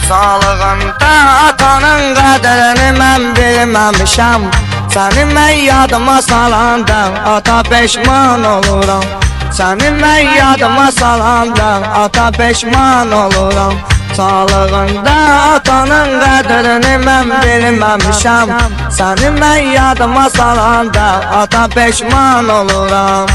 Sağlığında atanın qədrini mən bilməmişəm. Səni mən yadıma salanda ata peşman oluram. Səni mən yadıma salanda ata peşman oluram. Sağlığında atanın qədrini mən bilməmişəm. Səni mən yadıma salanda ata peşman oluram.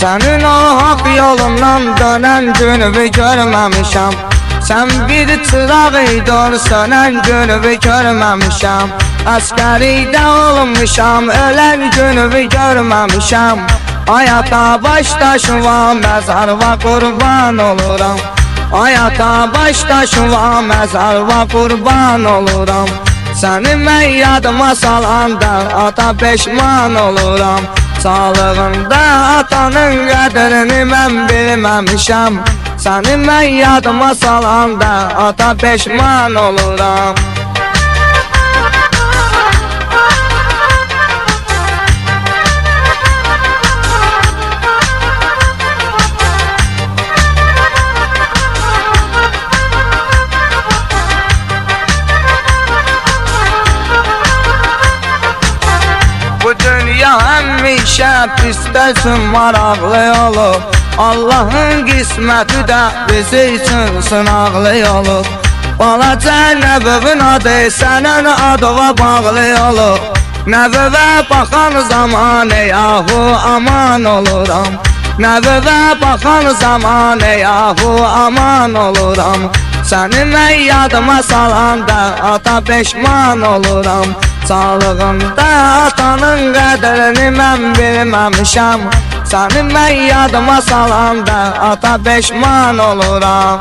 Sənin o haq yolundan dönən günümü görməmişəm. Sən bir çıraq idin, sönən günümü görməmişəm. Əskəridə olmuşam, ölən günümü görməmişəm. Hayata baş daşıva, məzarva qurban oluram. Hayata baş daşıva, məzarva qurban oluram. Səni mən yadıma salanda ata peşman oluram. Sağlığında atanın qədrini mən bilməmişəm. Səni mən yadıma salanda ata peşman oluram. Bu dünya həmişə pistəsin maraqlı olub. Allahın qisməti də bizi üçün sınaqlı olub. Balaca nəvəvin adı sənin adına bağlı olub. Nəvəvə baxan zaman yahu aman oluram. Nəvəvə baxan zaman yahu aman oluram. Səni mən yadıma salanda ata peşman oluram. Sağlığında atanın qədrini mən bilməmişəm. Səni mən yadıma salanda ata peşman oluram.